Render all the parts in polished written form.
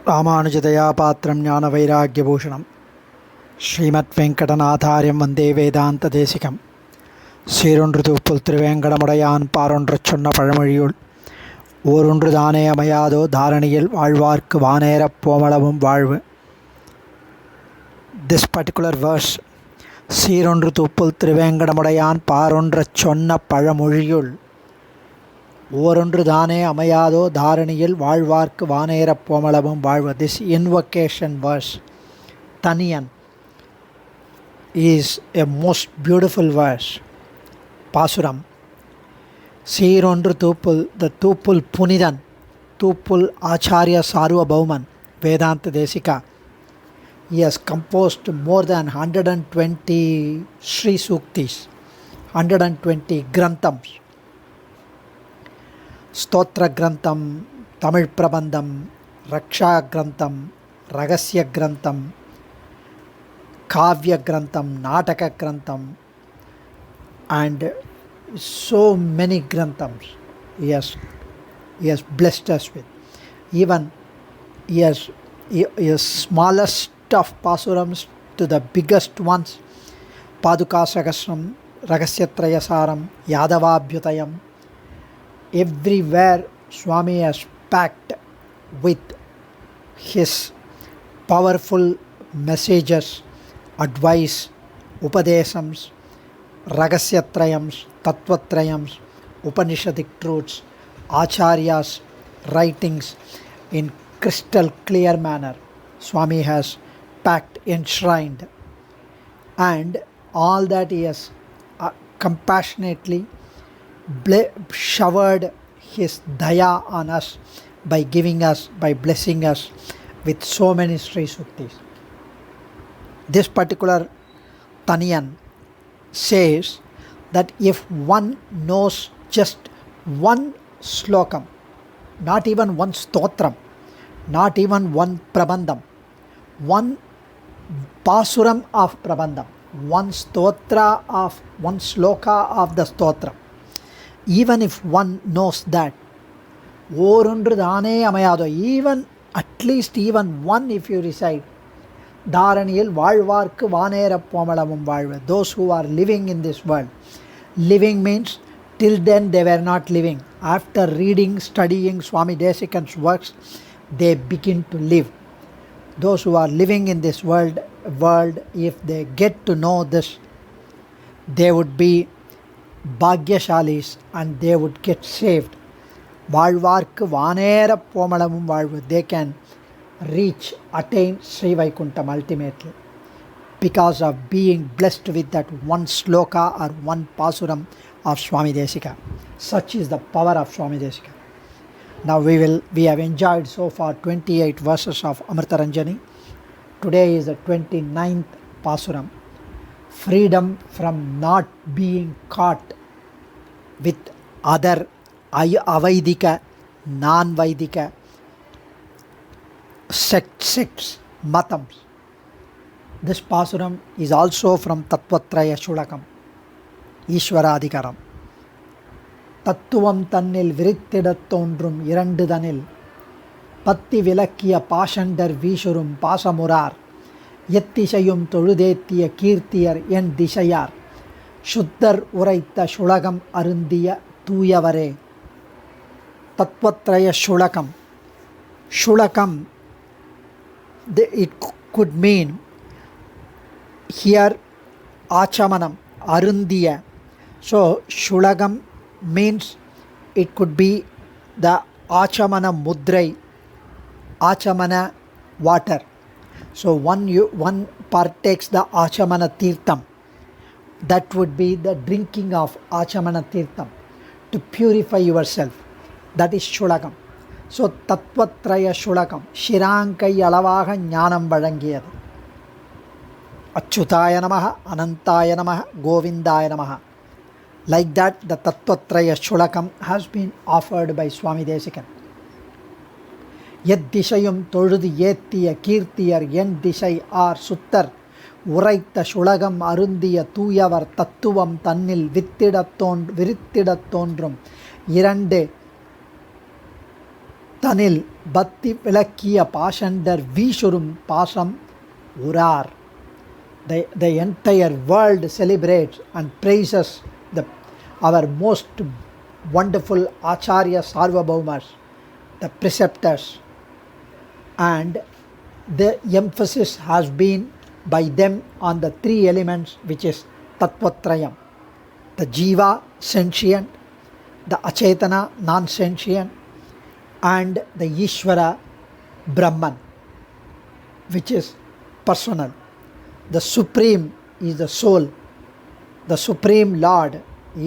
ராமானுஜதயாபாத்திரம் ஞானவைராக்கியபூஷணம் ஸ்ரீமத் வெங்கடநாதாரியம் வந்தே வேதாந்த தேசிகம். சீரொன்று தூப்புல் திருவேங்கடமுடையான் பாரொன்றச் சொன்ன பழமொழியுள் ஓரொன்று தானே அமையாதோ தாரணியில் வாழ்வார்க்கு வானேரப் போமளவும் வாழ்வு. This particular verse, சீரொன்று Thoopul Thiruvengadamudaiyan பாரொன்றச் சொன்ன பழமொழியுள் ஓரொன்று தானே அமையாதோ தாரணியில் வாழ்வார்க்கு வானேரப் போமளவும் வாழ்வு. This invocation verse, Taniyan, is a most beautiful verse. Pasuram. சீரொன்று Thoopul, the Thoopul Punithan, Thoopul Acharya Sarvabhauman, Vedanta Desika. He has composed more than 120 Sri Suktis, 120 Granthams. स्तोत्र ग्रंथम, तमिल प्रबंधम, रक्षा ग्रंथम, रहस्य ग्रंथम, काव्य ग्रंथम, नाटक ग्रंथम, and so many granthams he has blessed us with. Even he has smallest of pasurams to the biggest ones: Paduka Sahasram, Rahasyatrayasaram, Yadavabhyutayam. Everywhere Swami has packed with his powerful messages, advice, upadesams, ragasyatrayams, tattvatrayams, upanishadic truths, acharyas writings in crystal clear manner. Swami has packed, enshrined, and all that he has compassionately showered his daya on us by blessing us with so many Sri Suktis. This particular Taniyan says that if one knows just one slokam, not even one stotram, not even one prabandham, one pasuram of prabandham, one stotra of one sloka of the stotram, even if one knows that, orondru daane amayado, even at least even one if you recite, dharaniyil vaalvarku vaanerapp pomalavum vaalvu. Those who are living in this world, living means till then they were not living. After reading, studying Swami Desikan's works, they begin to live. Those who are living in this world, if they get to know this, they would be Bhagyashalis and they would get saved. Valvarku Vanera Pomalavum Valvu. They can attain Sri Vaikuntham ultimately because of being blessed with that one sloka or one pasuram of Swami Desika. Such is the power of Swami Desika. Now we have enjoyed so far 28 verses of Amritaranjani. Today is the 29th pasuram. Freedom from not being caught with other avaidika, non-vaidika sects, matams. This pasuram is also from Tattvatraya Shulakam, Ishwaradikaram. Tattuvam tannil virittidattondrum irandudanil பத்தி விளக்கிய பாஷண்டர் வீசுரும் பாசமுரார் எத்திசையும் தொழுதேத்திய கீர்த்தியர் என் திசையார் சுத்தர் உரைத்த சுளகம் அருந்திய தூயவரே. தத்வத்ரய சுளகம். Shulakam, it could mean here Achamanam, Arundiya. So Shulagam means it could be the Achamana Mudrai, Achamana water. So one partakes the Achamana Tirtham. That would be the drinking of Achamana Tirtham to purify yourself. That is Shulakam. So Tattvatraya Shulakam. Shirankai Alavaha Jnanam Vadangiyadu. Achyutaya Namaha, Anantaya Namaha, Govindaya Namaha. Like that, the Tattvatraya Shulakam has been offered by Swami Desikan. எத்திசையும் தொழுது ஏத்திய கீர்த்தியர் என் திசை R சுத்தர் உரைத்த சுளகம் அருந்திய தூயவர் தத்துவம் தன்னில் விரித்திடத் தோன்றும் இரண்டு தனில் பக்தி விளக்கிய பாஷண்டர் வீசுரும் பாசம் உரார். The entire world celebrates and praises our most wonderful Acharya Sarvabhaumas, the preceptors, and the emphasis has been by them on the three elements, which is Tattvatrayam, the Jiva sentient, the Achetana non-sentient, and the Ishvara Brahman, which is personal. The Supreme is the soul, the Supreme Lord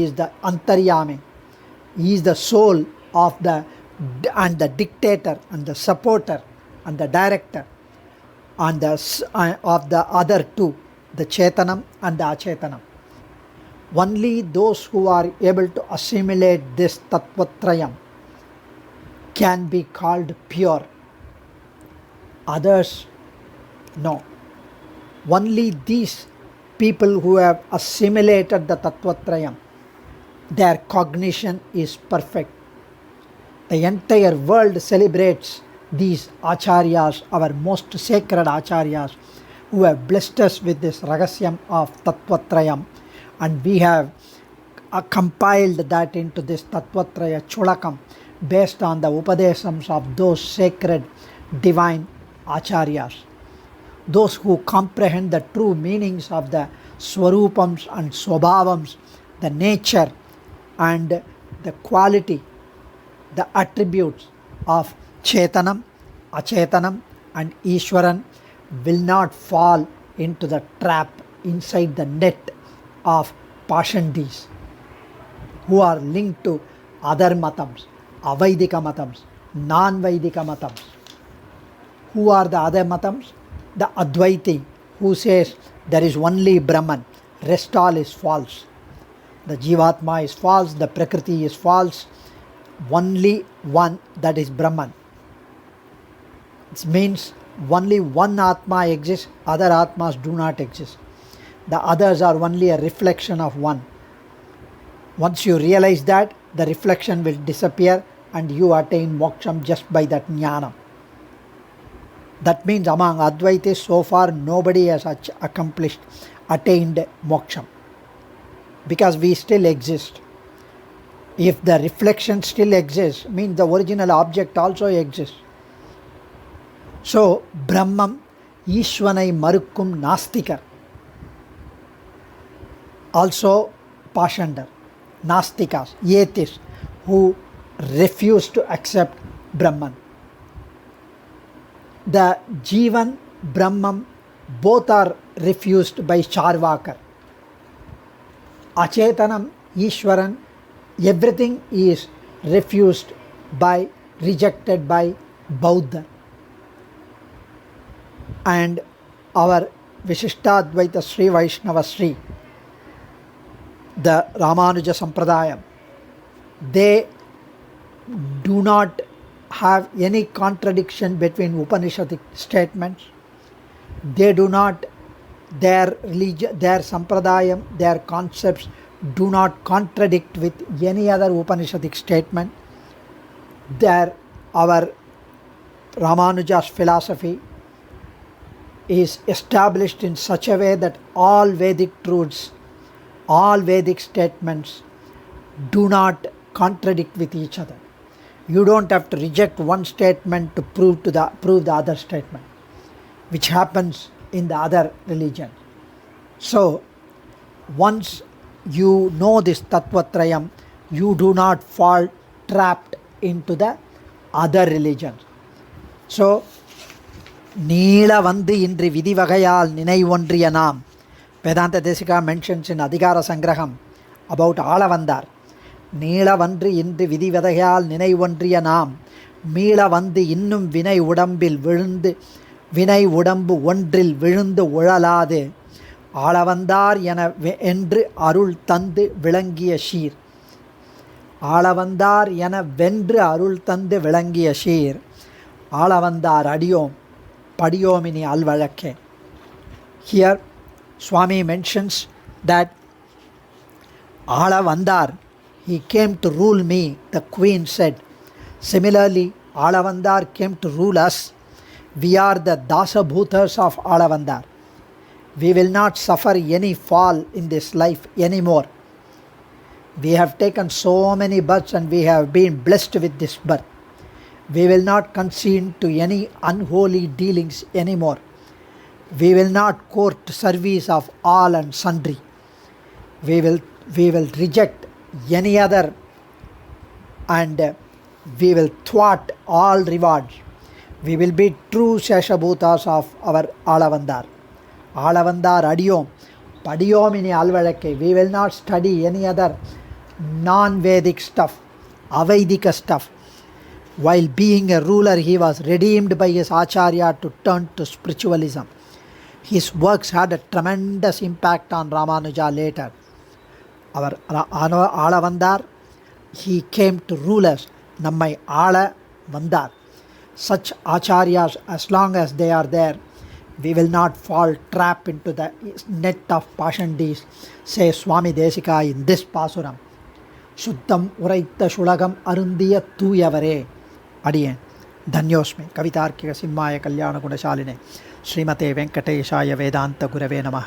is the Antaryami, he is the soul of the and the dictator and the supporter and the director and of the other two, the Chetanam and the Achetanam. Only those who are able to assimilate this Tattvatrayam can be called pure. Others, no. Only these people who have assimilated the Tattvatrayam, their cognition is perfect. The entire world celebrates these Acharyas, our most sacred Acharyas, who have blessed us with this Ragasyam of Tattvatrayam, and we have compiled that into this Tattvatraya Chulakam based on the Upadesams of those sacred divine Acharyas, those who comprehend the true meanings of the Swarupams and Swabhavams, the nature and the quality, the attributes of Chetanam, Achetanam and Ishwaran, will not fall into the trap, inside the net of Pashandis who are linked to other matams, Avaidika matams, non-Vaidika matams. Who are the other matams? The Advaiti, who says there is only Brahman, rest all is false. The Jivatma is false, the Prakriti is false, only one, that is Brahman. It means only one Atma exists, other Atmas do not exist. The others are only a reflection of one. Once you realize that, the reflection will disappear and you attain moksham just by that jnana. That means among Advaitis so far nobody has attained moksham, because we still exist. If the reflection still exists, means the original object also exists. So Brahmam Ishvanai Marukkum Nastikar, also Pashandar, Nastikas, Atheists, who refuse to accept Brahman. The Jivan, Brahman, both are refused by Charvakar. Achetanam, Ishwaran, everything is refused by, rejected by Bauddha. And our Vishishtadvaita Sri Vaishnava Sri, the Ramanuja Sampradayam, they do not have any contradiction between Upanishadic statements. They do not, their religion, their Sampradayam, their concepts do not contradict with any other Upanishadic statement. Our Ramanuja's philosophy is established in such a way that all Vedic truths, all Vedic statements do not contradict with each other. You don't have to reject one statement to prove the other statement, which happens in the other religion. So once you know this Tattvatrayam, you do not fall trapped into the other religions. So Neela Vandi Indri Vidivagayal Ninai Vondriyanam, Vedanta Desika mentions in Adhikara Sangraham about Alavandar. Neela Vandri Indri Vidivagayal Ninai Vondriyanam, Meela Vandi Innum Vinay Udambil Vilundu Vinay Udambu Ondril Vilundu Uழலாது Alavandar என்று அருள் தந்து விளங்கிய ஷீர். ஆளவந்தார் என வென்று அருள் தந்து விளங்கிய sheer. Alavandar அடியோம் படியோமினி அல்வழக்கே. Here Swami mentions that Alavandar, he came to rule me, the queen said. Similarly, Alavandar came to rule us. We are the Dasabhutas of Alavandar. We will not suffer any fall in this life anymore. We have taken so many births and we have been blessed with this birth. We will not consent to any unholy dealings anymore. We will not court service of all and sundry. We will reject any other, and we will thwart all rewards. We will be true Sheshabhutas of our Alavandar. Alavandar adiyom, padiyom ini alvalakke. We will not study any other non-Vedic stuff, Avaidika stuff. While being a ruler, he was redeemed by his Acharya to turn to spiritualism. His works had a tremendous impact on Ramanuja later. Our Alavandar, he came to rule us. Nammai Alavandar. Such Acharyas, as long as they are there, we will not fall trap into the net of Pashandis, says Swami Desika in this Pasuram. Shuddham Uraitha Shulagam Arundiya Tuyavare. Adiyen. Dhanyosmi. Kavitarkika Simhaya Kalyana Gunashaline. Srimate Venkateshaya Vedanta Gurave Namaha.